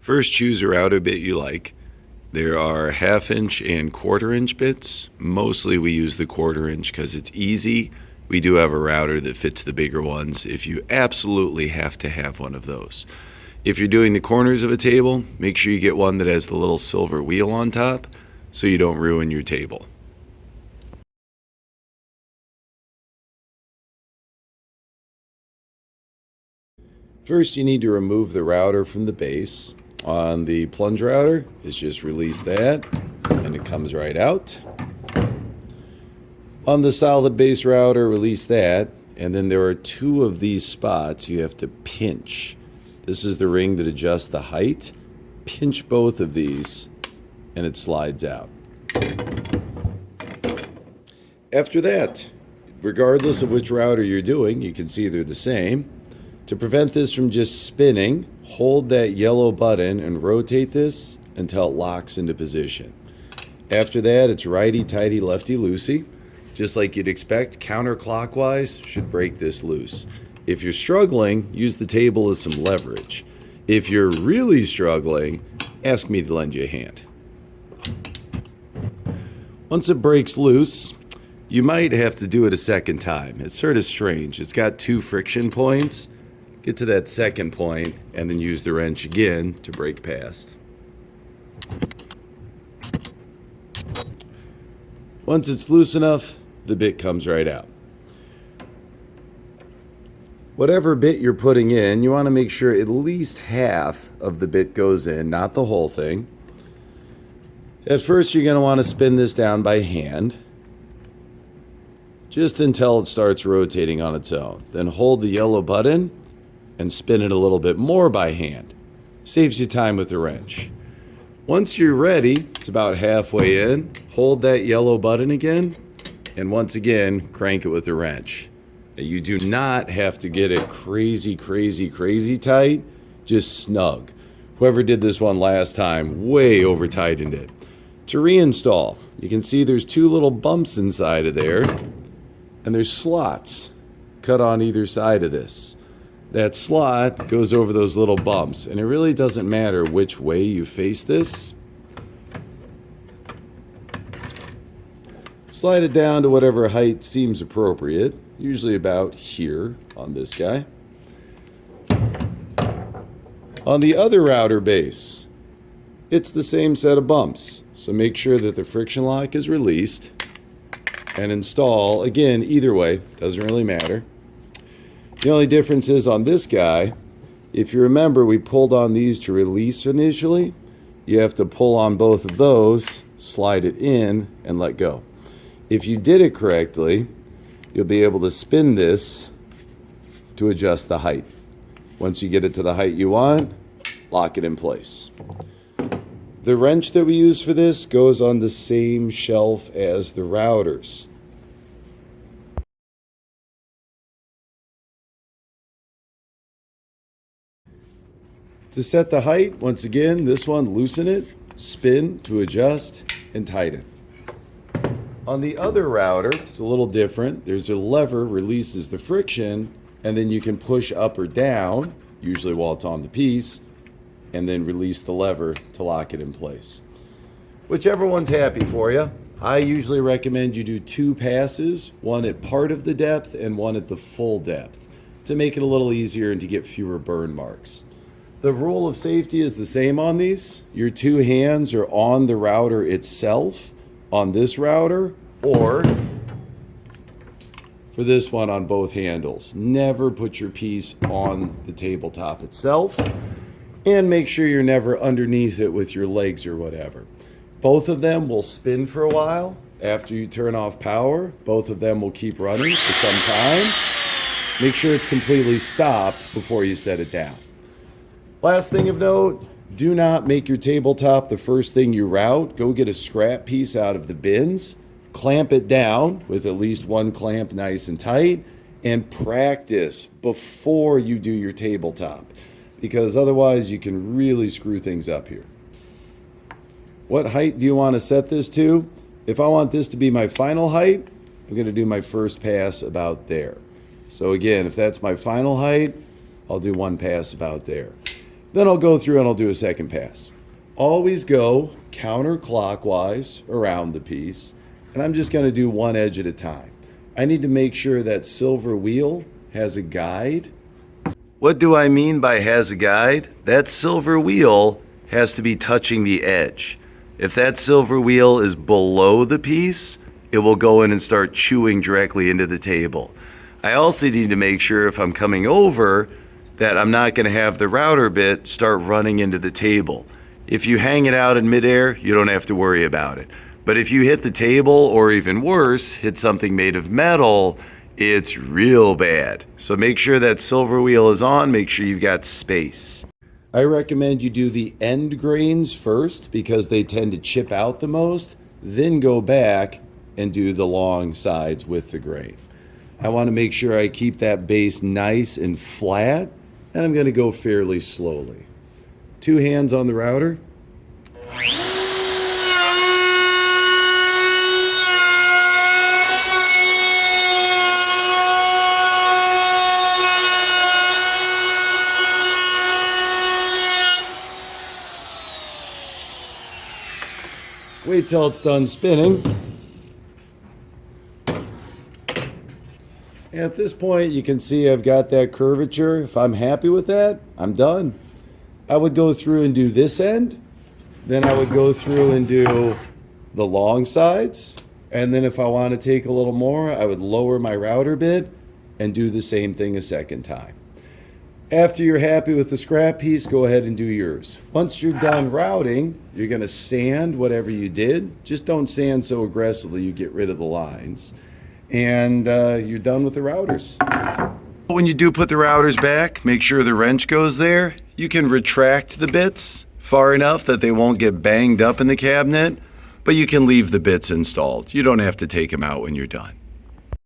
First, choose a router bit you like. There are 1/2 inch and 1/4 inch bits. Mostly we use the 1/4 inch because it's easy. We do have a router that fits the bigger ones if you absolutely have to have one of those. If you're doing the corners of a table, make sure you get one that has the little silver wheel on top so you don't ruin your table. First, you need to remove the router from the base. On the plunge router, is just release that and it comes right out. On the solid base router, release that, and then there are 2 of these spots you have to pinch. This is the ring that adjusts the height. Pinch both of these and it slides out. After that, regardless of which router you're doing, you can see they're the same. To prevent this from just spinning, hold that yellow button and rotate this until it locks into position. After that, it's righty-tighty, lefty-loosey. Just like you'd expect, counterclockwise should break this loose. If you're struggling, use the table as some leverage. If you're really struggling, ask me to lend you a hand. Once it breaks loose, you might have to do it a second time. It's sort of strange. It's got 2 friction points. Get to that second point and then use the wrench again to break past. Once it's loose enough, the bit comes right out. Whatever bit you're putting in, you want to make sure at least half of the bit goes in, not the whole thing. At first, you're going to want to spin this down by hand, just until it starts rotating on its own. Then hold the yellow button and spin it a little bit more by hand. Saves you time with the wrench. Once you're ready, it's about halfway in, hold that yellow button again, and once again, crank it with the wrench. You do not have to get it crazy tight, just snug. Whoever did this one last time way over tightened it. To reinstall, you can see there's 2 little bumps inside of there, and there's slots cut on either side of this. That slot goes over those little bumps, and it really doesn't matter which way you face this. Slide it down to whatever height seems appropriate, usually about here on this guy. On the other router base, it's the same set of bumps, so make sure that the friction lock is released and install, again, either way, doesn't really matter. The only difference is on this guy, if you remember, we pulled on these to release initially. You have to pull on both of those, slide it in, and let go. If you did it correctly, you'll be able to spin this to adjust the height. Once you get it to the height you want, lock it in place. The wrench that we use for this goes on the same shelf as the routers. To set the height, once again, this one, loosen it, spin to adjust, and tighten. On the other router, it's a little different. There's a lever, releases the friction, and then you can push up or down, usually while it's on the piece, and then release the lever to lock it in place. Whichever one's happy for you. I usually recommend you do 2 passes, one at part of the depth and one at the full depth, to make it a little easier and to get fewer burn marks. The rule of safety is the same on these. Your 2 hands are on the router itself, on this router, or for this one on both handles. Never put your piece on the tabletop itself, and make sure you're never underneath it with your legs or whatever. Both of them will spin for a while. After you turn off power, both of them will keep running for some time. Make sure it's completely stopped before you set it down. Last thing of note, do not make your tabletop the first thing you route. Go get a scrap piece out of the bins, clamp it down with at least 1 clamp nice and tight, and practice before you do your tabletop, because otherwise you can really screw things up here. What height do you want to set this to? If I want this to be my final height, I'm going to do my first pass about there. So again, if that's my final height, I'll do 1 pass about there. Then I'll go through and I'll do a second pass. Always go counterclockwise around the piece, and I'm just going to do one edge at a time. I need to make sure that silver wheel has a guide. What do I mean by has a guide? That silver wheel has to be touching the edge. If that silver wheel is below the piece, it will go in and start chewing directly into the table. I also need to make sure if I'm coming over that I'm not going to have the router bit start running into the table. If you hang it out in midair, you don't have to worry about it. But if you hit the table, or even worse, hit something made of metal, it's real bad. So make sure that silver wheel is on, make sure you've got space. I recommend you do the end grains first because they tend to chip out the most, then go back and do the long sides with the grain. I want to make sure I keep that base nice and flat, and I'm going to go fairly slowly. 2 hands on the router. Wait till it's done spinning. At this point, you can see I've got that curvature. If I'm happy with that, I'm done. I would go through and do this end. Then I would go through and do the long sides. And then if I want to take a little more, I would lower my router bit and do the same thing a second time. After you're happy with the scrap piece, go ahead and do yours. Once you're done routing, you're going to sand whatever you did. Just don't sand so aggressively you get rid of the lines. And you're done with the routers. When you do put the routers back, make sure the wrench goes there. You can retract the bits far enough that they won't get banged up in the cabinet, but you can leave the bits installed. You don't have to take them out when you're done.